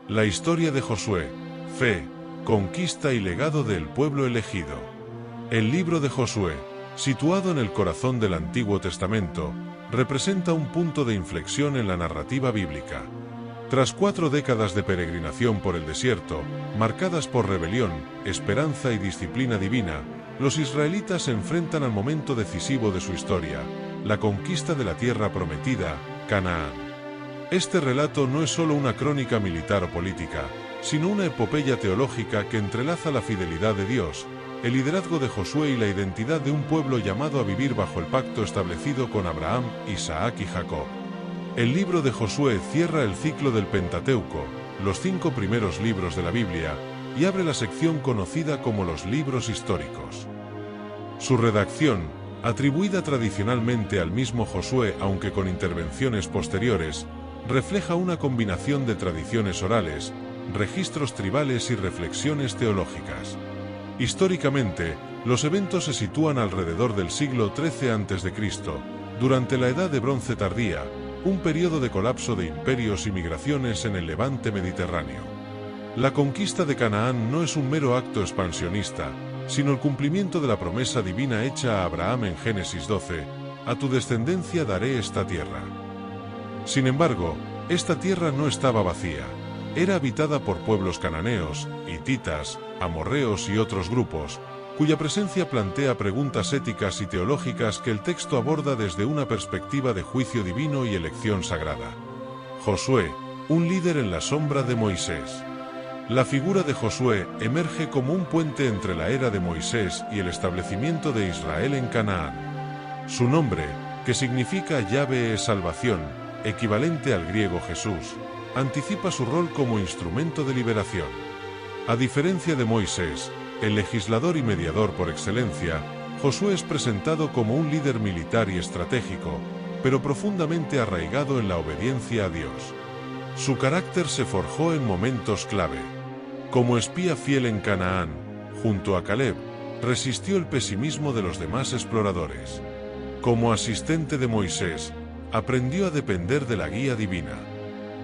La historia de Josué, fe, conquista y legado del pueblo elegido. El libro de Josué, situado en el corazón del Antiguo Testamento, representa un punto de inflexión en la narrativa bíblica. Tras 4 décadas de peregrinación por el desierto, marcadas por rebelión, esperanza y disciplina divina, los israelitas se enfrentan al momento decisivo de su historia, la conquista de la tierra prometida, Canaán. Este relato no es solo una crónica militar o política, sino una epopeya teológica que entrelaza la fidelidad de Dios, el liderazgo de Josué y la identidad de un pueblo llamado a vivir bajo el pacto establecido con Abraham, Isaac y Jacob. El libro de Josué cierra el ciclo del Pentateuco, los 5 primeros libros de la Biblia, y abre la sección conocida como los libros históricos. Su redacción, atribuida tradicionalmente al mismo Josué aunque con intervenciones posteriores, refleja una combinación de tradiciones orales, registros tribales y reflexiones teológicas. Históricamente, los eventos se sitúan alrededor del siglo XIII a.C., durante la Edad de Bronce tardía, un periodo de colapso de imperios y migraciones en el levante mediterráneo. La conquista de Canaán no es un mero acto expansionista, sino el cumplimiento de la promesa divina hecha a Abraham en Génesis 12, a tu descendencia daré esta tierra. Sin embargo, esta tierra no estaba vacía. Era habitada por pueblos cananeos, hititas, amorreos y otros grupos, cuya presencia plantea preguntas éticas y teológicas que el texto aborda desde una perspectiva de juicio divino y elección sagrada. Josué, un líder en la sombra de Moisés. La figura de Josué emerge como un puente entre la era de Moisés y el establecimiento de Israel en Canaán. Su nombre, que significa Yahvé es salvación, equivalente al griego Jesús, anticipa su rol como instrumento de liberación. A diferencia de Moisés, el legislador y mediador por excelencia, Josué es presentado como un líder militar y estratégico, pero profundamente arraigado en la obediencia a Dios. Su carácter se forjó en momentos clave. Como espía fiel en Canaán, junto a Caleb, resistió el pesimismo de los demás exploradores. Como asistente de Moisés, aprendió a depender de la guía divina.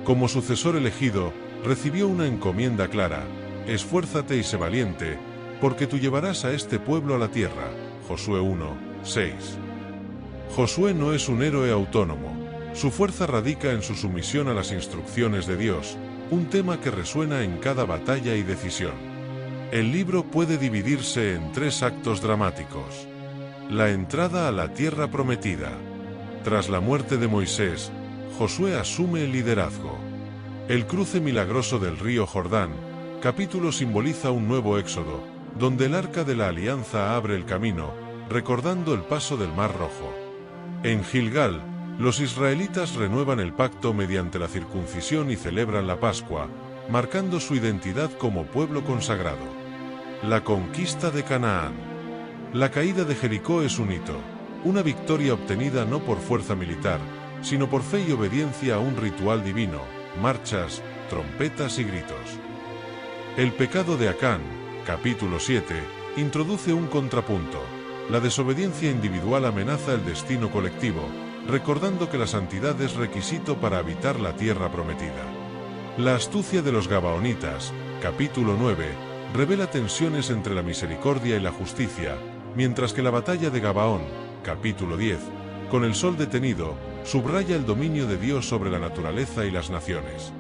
Como sucesor elegido, recibió una encomienda clara: esfuérzate y sé valiente, porque tú llevarás a este pueblo a la tierra. Josué 1:6. Josué no es un héroe autónomo. Su fuerza radica en su sumisión a las instrucciones de Dios, un tema que resuena en cada batalla y decisión. El libro puede dividirse en 3 actos dramáticos. La entrada a la tierra prometida. Tras la muerte de Moisés, Josué asume el liderazgo. El cruce milagroso del río Jordán, capítulo simboliza un nuevo éxodo, donde el arca de la alianza abre el camino, recordando el paso del Mar Rojo. En Gilgal, los israelitas renuevan el pacto mediante la circuncisión y celebran la Pascua, marcando su identidad como pueblo consagrado. La conquista de Canaán. La caída de Jericó es un hito, una victoria obtenida no por fuerza militar, sino por fe y obediencia a un ritual divino, marchas, trompetas y gritos. El pecado de Acán, capítulo 7, introduce un contrapunto. La desobediencia individual amenaza el destino colectivo, recordando que la santidad es requisito para habitar la tierra prometida. La astucia de los gabaonitas, capítulo 9, revela tensiones entre la misericordia y la justicia, mientras que la batalla de Gabaón, capítulo 10, con el sol detenido, subraya el dominio de Dios sobre la naturaleza y las naciones.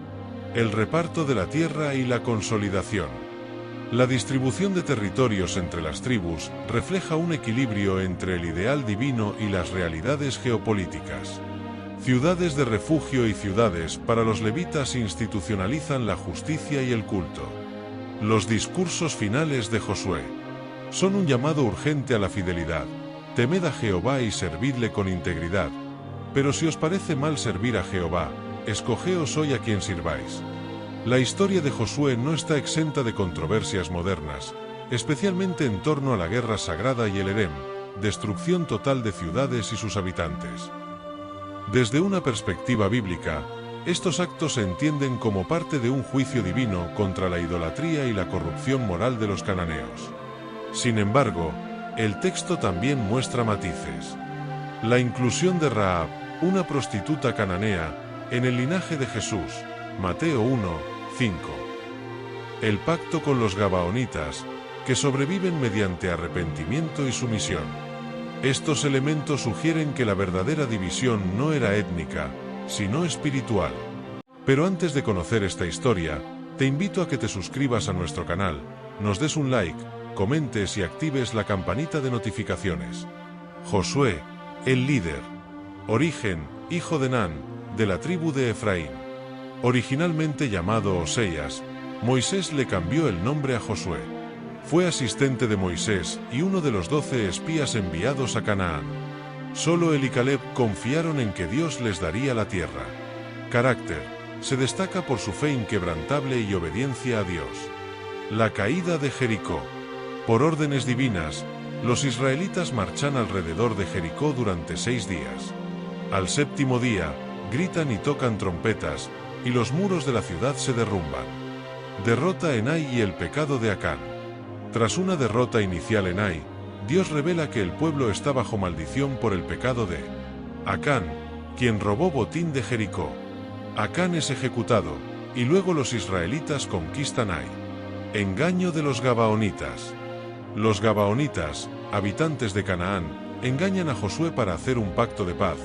El reparto de la tierra y la consolidación. La distribución de territorios entre las tribus refleja un equilibrio entre el ideal divino y las realidades geopolíticas. Ciudades de refugio y ciudades para los levitas institucionalizan la justicia y el culto. Los discursos finales de Josué son un llamado urgente a la fidelidad. Temed a Jehová y servidle con integridad. Pero si os parece mal servir a Jehová, escogeos hoy a quien sirváis. La historia de Josué no está exenta de controversias modernas, especialmente en torno a la guerra sagrada y el Herem, destrucción total de ciudades y sus habitantes. Desde una perspectiva bíblica, estos actos se entienden como parte de un juicio divino contra la idolatría y la corrupción moral de los cananeos. Sin embargo, el texto también muestra matices. La inclusión de Rahab, una prostituta cananea, en el linaje de Jesús, Mateo 1, 5. El pacto con los gabaonitas, que sobreviven mediante arrepentimiento y sumisión. Estos elementos sugieren que la verdadera división no era étnica, sino espiritual. Pero antes de conocer esta historia, te invito a que te suscribas a nuestro canal, nos des un like, comentes y actives la campanita de notificaciones. Josué, el líder. Origen, hijo de Nan, de la tribu de Efraín. Originalmente llamado Oseas, Moisés le cambió el nombre a Josué. Fue asistente de Moisés y uno de los 12 espías enviados a Canaán. Solo él y Caleb confiaron en que Dios les daría la tierra. Carácter. Se destaca por su fe inquebrantable y obediencia a Dios. La caída de Jericó. Por órdenes divinas, los israelitas marchan alrededor de Jericó durante 6 días. Al 7º día, gritan y tocan trompetas, y los muros de la ciudad se derrumban. Derrota en Ai y el pecado de Acán. Tras una derrota inicial en Ai, Dios revela que el pueblo está bajo maldición por el pecado de Acán, quien robó botín de Jericó. Acán es ejecutado, y luego los israelitas conquistan Ai. Engaño de los gabaonitas. Los gabaonitas, habitantes de Canaán, engañan a Josué para hacer un pacto de paz,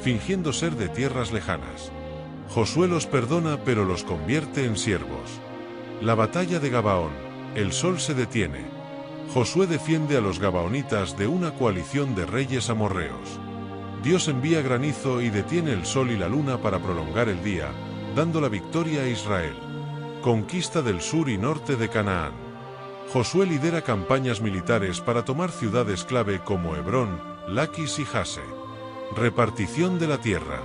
fingiendo ser de tierras lejanas. Josué los perdona pero los convierte en siervos. La batalla de Gabaón. El sol se detiene. Josué defiende a los gabaonitas de una coalición de reyes amorreos. Dios envía granizo y detiene el sol y la luna para prolongar el día, dando la victoria a Israel. Conquista del sur y norte de Canaán. Josué lidera campañas militares para tomar ciudades clave como Hebrón, Laquis y Jase. Repartición de la tierra.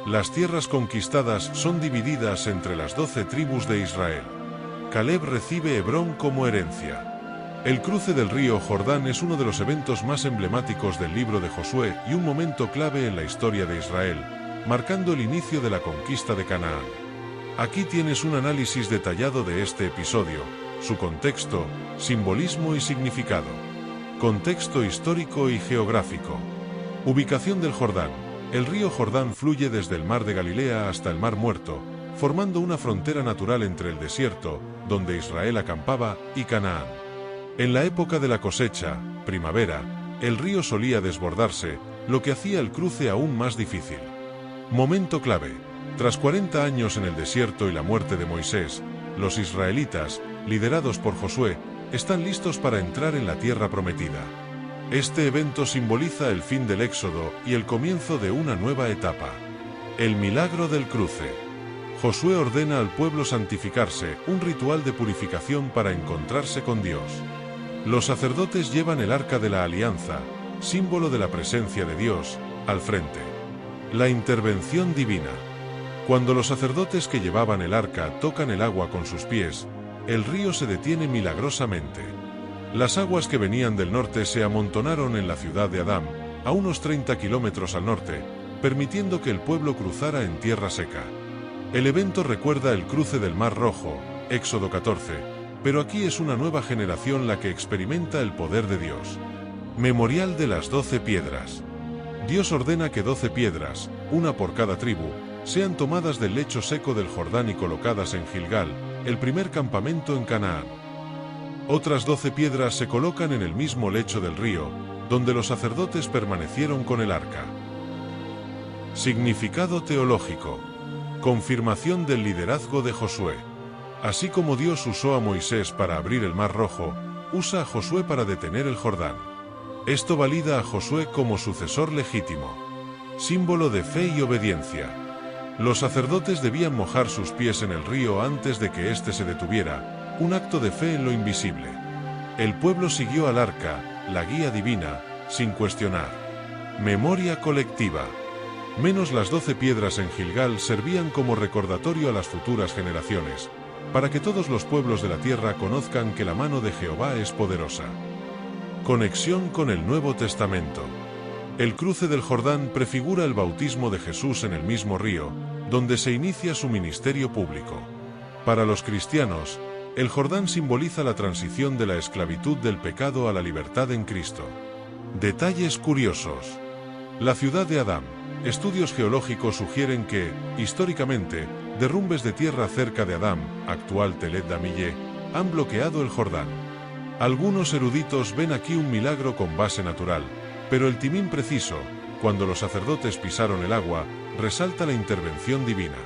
Las tierras conquistadas son divididas entre las 12 tribus de Israel. Caleb recibe Hebrón como herencia. El cruce del río Jordán es uno de los eventos más emblemáticos del libro de Josué y un momento clave en la historia de Israel, marcando el inicio de la conquista de Canaán. Aquí tienes un análisis detallado de este episodio, su contexto, simbolismo y significado. Contexto histórico y geográfico. Ubicación del Jordán. El río Jordán fluye desde el mar de Galilea hasta el mar Muerto, formando una frontera natural entre el desierto, donde Israel acampaba, y Canaán. En la época de la cosecha, primavera, el río solía desbordarse, lo que hacía el cruce aún más difícil. Momento clave. Tras 40 años en el desierto y la muerte de Moisés, los israelitas, liderados por Josué, están listos para entrar en la tierra prometida. Este evento simboliza el fin del éxodo y el comienzo de una nueva etapa. El milagro del cruce. Josué ordena al pueblo santificarse, un ritual de purificación para encontrarse con Dios. Los sacerdotes llevan el arca de la alianza, símbolo de la presencia de Dios, al frente. La intervención divina. Cuando los sacerdotes que llevaban el arca tocan el agua con sus pies, el río se detiene milagrosamente. Las aguas que venían del norte se amontonaron en la ciudad de Adám, a unos 30 kilómetros al norte, permitiendo que el pueblo cruzara en tierra seca. El evento recuerda el cruce del Mar Rojo, Éxodo 14, pero aquí es una nueva generación la que experimenta el poder de Dios. Memorial de las 12 piedras. Dios ordena que 12 piedras, una por cada tribu, sean tomadas del lecho seco del Jordán y colocadas en Gilgal, el primer campamento en Canaán. Otras 12 piedras se colocan en el mismo lecho del río, donde los sacerdotes permanecieron con el arca. Significado teológico. Confirmación del liderazgo de Josué. Así como Dios usó a Moisés para abrir el Mar Rojo, usa a Josué para detener el Jordán. Esto valida a Josué como sucesor legítimo. Símbolo de fe y obediencia. Los sacerdotes debían mojar sus pies en el río antes de que éste se detuviera, un acto de fe en lo invisible. El pueblo siguió al arca, la guía divina, sin cuestionar. Memoria colectiva. Menos las 12 piedras en Gilgal servían como recordatorio a las futuras generaciones, para que todos los pueblos de la tierra conozcan que la mano de Jehová es poderosa. Conexión con el Nuevo Testamento. El cruce del Jordán prefigura el bautismo de Jesús en el mismo río, donde se inicia su ministerio público. Para los cristianos, el Jordán simboliza la transición de la esclavitud del pecado a la libertad en Cristo. Detalles curiosos. La ciudad de Adám. Estudios geológicos sugieren que, históricamente, derrumbes de tierra cerca de Adam, actual Telet Damille, han bloqueado el Jordán. Algunos eruditos ven aquí un milagro con base natural, pero el timín preciso, cuando los sacerdotes pisaron el agua, resalta la intervención divina.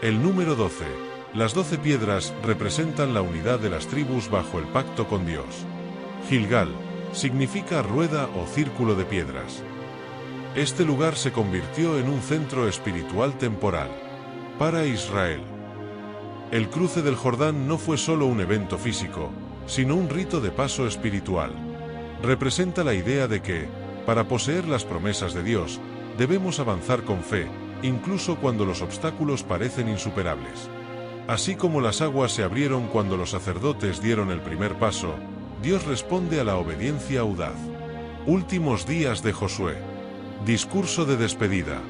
El número 12, las 12 piedras, representan la unidad de las tribus bajo el pacto con Dios. Gilgal significa rueda o círculo de piedras. Este lugar se convirtió en un centro espiritual temporal para Israel. El cruce del Jordán no fue solo un evento físico, sino un rito de paso espiritual. Representa la idea de que, para poseer las promesas de Dios, debemos avanzar con fe, incluso cuando los obstáculos parecen insuperables. Así como las aguas se abrieron cuando los sacerdotes dieron el primer paso, Dios responde a la obediencia audaz. Últimos días de Josué. Discurso de despedida.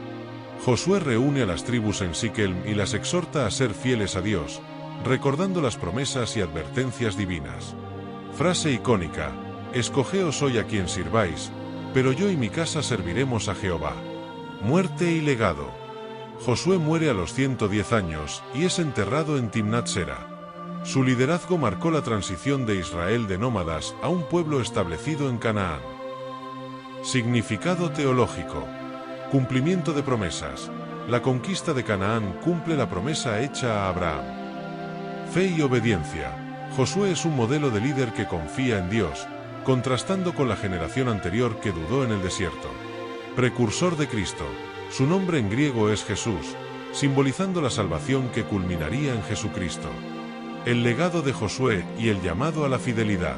Josué reúne a las tribus en Siquem y las exhorta a ser fieles a Dios, recordando las promesas y advertencias divinas. Frase icónica: escogeos hoy a quien sirváis, pero yo y mi casa serviremos a Jehová. Muerte y legado. Josué muere a los 110 años y es enterrado en Timnat Sera. Su liderazgo marcó la transición de Israel de nómadas a un pueblo establecido en Canaán. Significado teológico. Cumplimiento de promesas. La conquista de Canaán cumple la promesa hecha a Abraham. Fe y obediencia. Josué es un modelo de líder que confía en Dios, contrastando con la generación anterior que dudó en el desierto. Precursor de Cristo. Su nombre en griego es Jesús, simbolizando la salvación que culminaría en Jesucristo. El legado de Josué y el llamado a la fidelidad.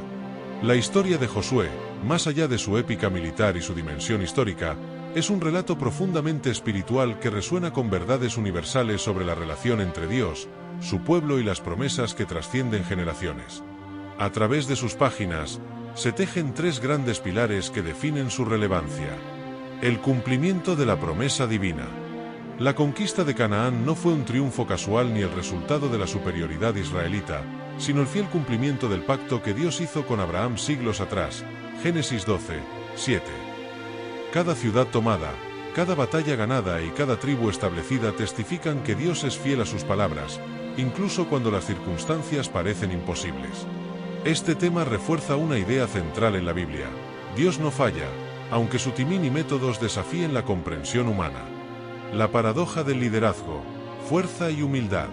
La historia de Josué, más allá de su épica militar y su dimensión histórica, es un relato profundamente espiritual que resuena con verdades universales sobre la relación entre Dios, su pueblo y las promesas que trascienden generaciones. A través de sus páginas, se tejen tres grandes pilares que definen su relevancia. El cumplimiento de la promesa divina. La conquista de Canaán no fue un triunfo casual ni el resultado de la superioridad israelita, sino el fiel cumplimiento del pacto que Dios hizo con Abraham siglos atrás. Génesis 12, 7. Cada ciudad tomada, cada batalla ganada y cada tribu establecida testifican que Dios es fiel a sus palabras, incluso cuando las circunstancias parecen imposibles. Este tema refuerza una idea central en la Biblia: Dios no falla, aunque su timón y métodos desafíen la comprensión humana. La paradoja del liderazgo, fuerza y humildad.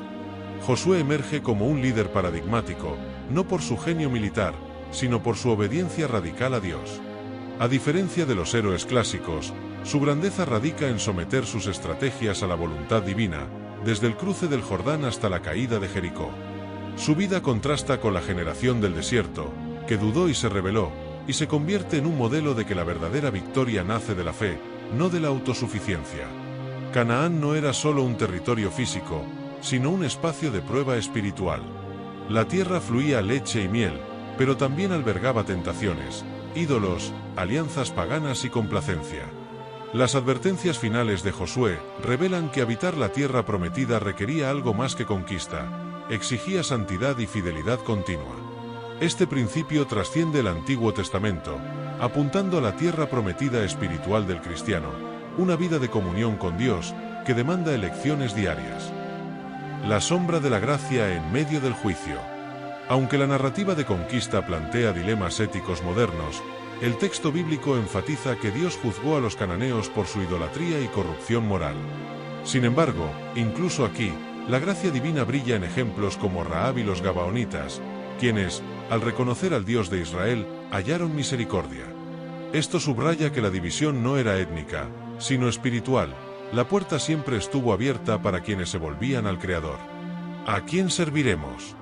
Josué emerge como un líder paradigmático, no por su genio militar, sino por su obediencia radical a Dios. A diferencia de los héroes clásicos, su grandeza radica en someter sus estrategias a la voluntad divina, desde el cruce del Jordán hasta la caída de Jericó. Su vida contrasta con la generación del desierto, que dudó y se rebeló, y se convierte en un modelo de que la verdadera victoria nace de la fe, no de la autosuficiencia. Canaán no era solo un territorio físico, sino un espacio de prueba espiritual. La tierra fluía leche y miel, pero también albergaba tentaciones, ídolos, alianzas paganas y complacencia. Las advertencias finales de Josué revelan que habitar la tierra prometida requería algo más que conquista, exigía santidad y fidelidad continua. Este principio trasciende el Antiguo Testamento, apuntando a la tierra prometida espiritual del cristiano, una vida de comunión con Dios que demanda elecciones diarias. La sombra de la gracia en medio del juicio. Aunque la narrativa de conquista plantea dilemas éticos modernos, el texto bíblico enfatiza que Dios juzgó a los cananeos por su idolatría y corrupción moral. Sin embargo, incluso aquí, la gracia divina brilla en ejemplos como Rahab y los gabaonitas, quienes, al reconocer al Dios de Israel, hallaron misericordia. Esto subraya que la división no era étnica, sino espiritual. La puerta siempre estuvo abierta para quienes se volvían al Creador. ¿A quién serviremos?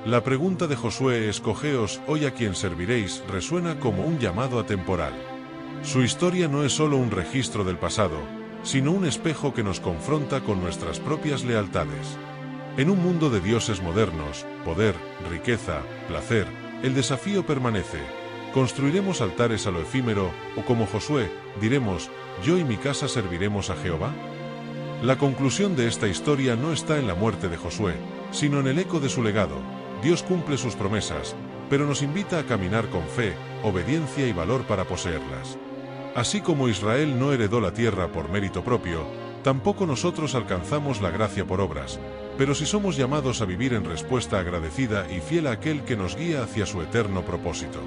La pregunta de Josué, escogeos hoy a quien serviréis, resuena como un llamado atemporal. Su historia no es solo un registro del pasado, sino un espejo que nos confronta con nuestras propias lealtades. En un mundo de dioses modernos, poder, riqueza, placer, el desafío permanece. ¿Construiremos altares a lo efímero, o como Josué, diremos, yo y mi casa serviremos a Jehová? La conclusión de esta historia no está en la muerte de Josué, sino en el eco de su legado. Dios cumple sus promesas, pero nos invita a caminar con fe, obediencia y valor para poseerlas. Así como Israel no heredó la tierra por mérito propio, tampoco nosotros alcanzamos la gracia por obras, pero si somos llamados a vivir en respuesta agradecida y fiel a aquel que nos guía hacia su eterno propósito.